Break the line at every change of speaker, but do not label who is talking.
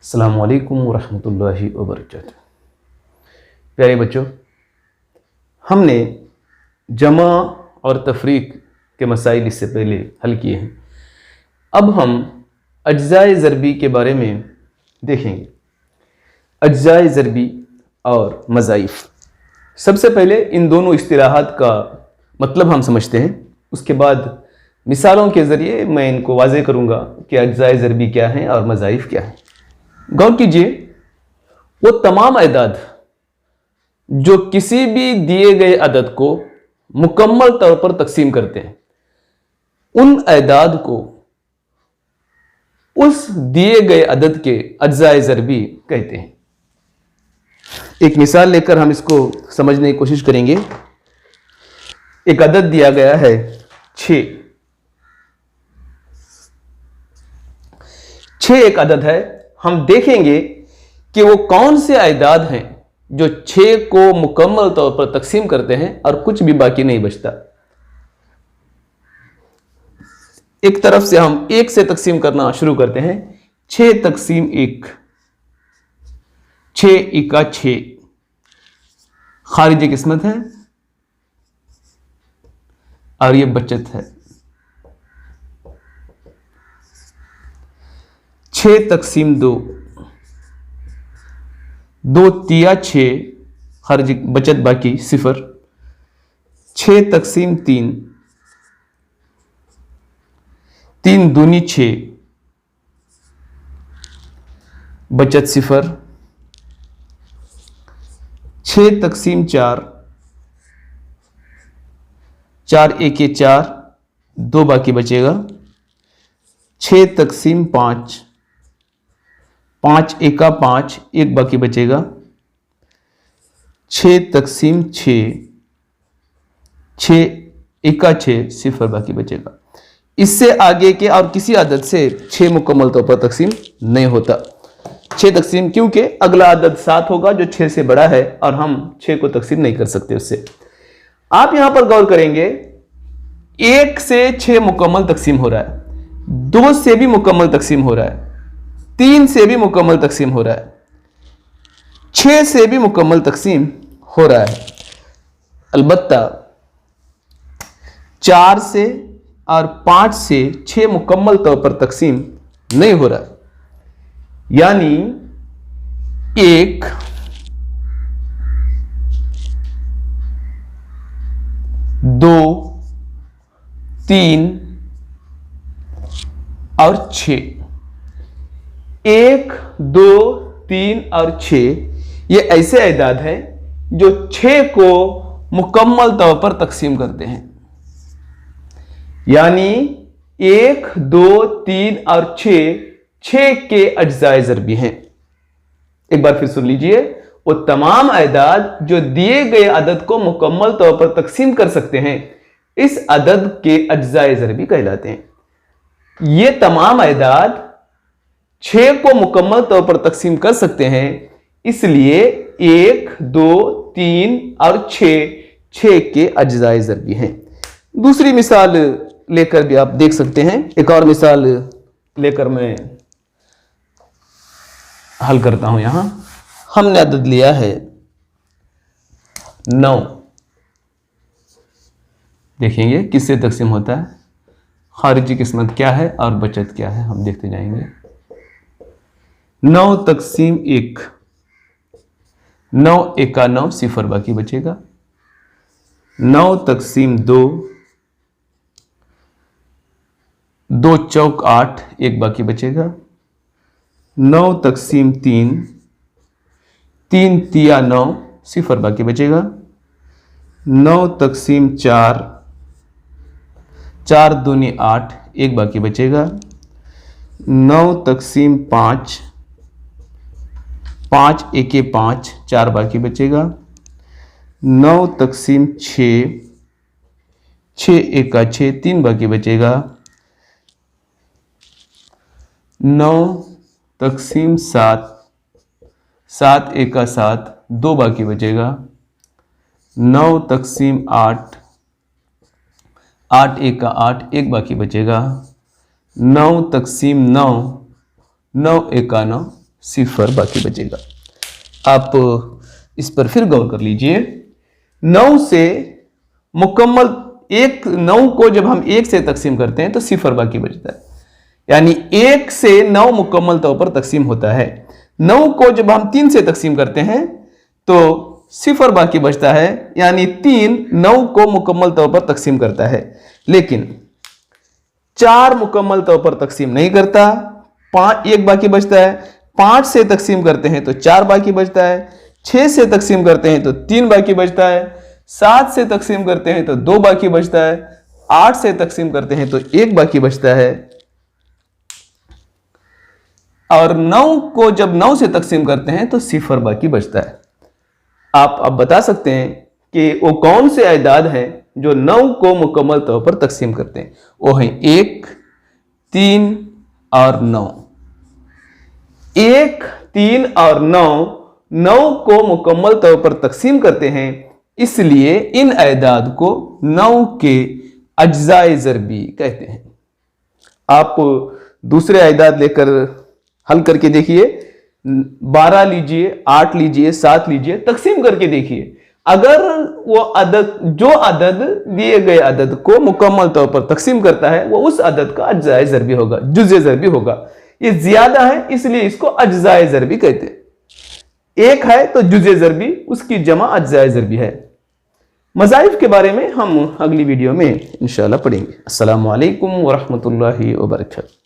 अस्सलामु अलैकुम वरहमतुल्लाहि वबरकातुहू। प्यारे बच्चों, हमने जमा और तफरीक के मसाइल इससे पहले हल किए हैं। अब हम अज्जाए ज़रबी के बारे में देखेंगे। अज्जाए ज़रबी और मज़ाइफ़। सबसे पहले इन दोनों इस्तिलाहात का मतलब हम समझते हैं, उसके बाद मिसालों के ज़रिए मैं इनको वाज़े करूँगा कि अज्जाए ज़रबी क्या हैं और मज़ाइफ़ क्या हैं। गौर कीजिए, वो तमाम अदाद जो किसी भी दिए गए अदद को मुकम्मल तौर पर तकसीम करते हैं, उन अदाद को उस दिए गए अदद के अज्जाए ज़रबी कहते हैं। एक मिसाल लेकर हम इसको समझने की कोशिश करेंगे। एक अदद दिया गया है 6। 6 एक अदद है। हम देखेंगे कि वो कौन से अदाद हैं जो 6 को मुकम्मल तौर पर तकसीम करते हैं और कुछ भी बाकी नहीं बचता। एक तरफ से हम 1 से तकसीम करना शुरू करते हैं। 6 तकसीम 1, 6 इका 6 खारिजी किस्मत है और ये बचत है। 6 तकसीम 2, 2 तिया 6 खारिजी बचत बाकी 0। 6 तकसीम 3, 3 दूनी 6 बचत 0। 6 तकसीम 4, 4 एके 4 2 बाकी बचेगा। 6 तकसीम 5, 5 एका 5 1 बाकी बचेगा। 6 तकसीम 6, 6 एका 6 0 बाकी बचेगा। इससे आगे के और किसी आदत से 6 मुकम्मल तौर पर तकसीम नहीं होता। 6 तकसीम, क्योंकि अगला आदद 7 होगा जो 6 से बड़ा है और हम 6 को तकसीम नहीं कर सकते उससे। आप यहां पर गौर करेंगे, 1 से 6 मुकम्मल तकसीम हो रहा है, 2 से भी मुकम्मल तकसीम हो रहा है, 3 से भी मुकम्मल तकसीम हो रहा है, 6 से भी मुकम्मल तकसीम हो रहा है। अलबत्ता 4 से और 5 से 6 मुकम्मल तौर पर तकसीम नहीं हो रहा है। यानी 1, 2, 3 और 6। 1, 2, 3 और 6 ये ऐसे अदाद हैं जो 6 को मुकम्मल तौर पर तकसीम करते हैं। यानी 1, 2, 3 और 6 के अज्जाए ज़रबी हैं। एक बार फिर सुन लीजिए, वो तमाम अदाद जो दिए गए अदद को मुकम्मल तौर पर तकसीम कर सकते हैं, इस अदद के अज्जाए ज़रबी कहलाते हैं। ये तमाम अदाद 6 को मुकम्मल तौर पर तकसीम कर सकते हैं, इसलिए 1, 2, 3 और 6 के अज्जाए ज़रबी हैं। दूसरी मिसाल लेकर भी आप देख सकते हैं। एक और मिसाल लेकर मैं हल करता हूं। यहां हमने अदद लिया है 9। देखेंगे किससे तकसीम होता है, खारिजी किस्मत क्या है और बचत क्या है, हम देखते जाएंगे। 9 तकसीम 1, 9 एका 9 0 बाकी बचेगा। 9 तकसीम 2, 2 चौक 8 1 बाकी बचेगा। 9 तकसीम 3, 3 तिया 9 0 बाकी बचेगा। 9 तकसीम 4, 4 दूनी 8 1 बाकी बचेगा। 9 तकसीम 5, 5 एके 5 4 बाकी बचेगा। 9 तकसीम 6, 6 एका 6 3 बाकी बचेगा। 9 तकसीम 7, 7 एका 7 2 बाकी बचेगा। 9 तकसीम 8, 8 एका 8 1 बाकी बचेगा। 9 तकसीम 9, 9 एका 9 0 बाकी बचेगा। आप इस पर फिर गौर कर लीजिए। 9 से मुकम्मल 9 को जब हम 1 से तकसीम करते हैं तो 0 बाकी बचता है, यानी 1 से 9 मुकम्मल तौर पर तकसीम होता है। 9 को जब हम 3 से तकसीम करते हैं तो 0 बाकी बचता है, यानी 3 9 को मुकम्मल तौर पर तकसीम करता है, लेकिन 4 मुकम्मल तौर पर तकसीम नहीं करता, 1 बाकी बचता है। 5 से तकसीम करते हैं तो 4 बाकी बचता है। 6 से तकसीम करते हैं तो 3 बाकी बचता है। 7 से तकसीम करते हैं तो 2 बाकी बचता है। 8 से तकसीम करते हैं तो 1 बाकी बचता है। और 9 को जब 9 से तकसीम करते हैं तो 0 बाकी बचता है। आप अब बता सकते हैं कि वो कौन से अदाद हैं जो 9 को मुकम्मल तौर पर तकसीम करते हैं। वो हैं 1, 3 और 9। 1, 3 और 9 को मुकम्मल तौर पर तकसीम करते हैं, इसलिए इन अदाद को 9 के अज्जाए ज़रबी कहते हैं। आप दूसरे अदाद लेकर हल करके देखिए। 12 लीजिए, 8 लीजिए, 7 लीजिए, तकसीम करके देखिए। अगर वो अदद दिए गए अदद को मुकम्मल तौर पर तकसीम करता है, वो उस अदद का अज्जाए ज़रबी होगा, जुज़े ज़रबी होगा। ये ज्यादा है इसलिए इसको अज्जाए ज़रबी कहते हैं। 1 है तो जुज़े ज़रबी, उसकी जमा अज्जाए ज़रबी है। मज़ाइफ के बारे में हम अगली वीडियो में इंशाअल्लाह पढ़ेंगे। अस्सलामु अलैकुम व रहमतुल्लाहि व बरकातहू।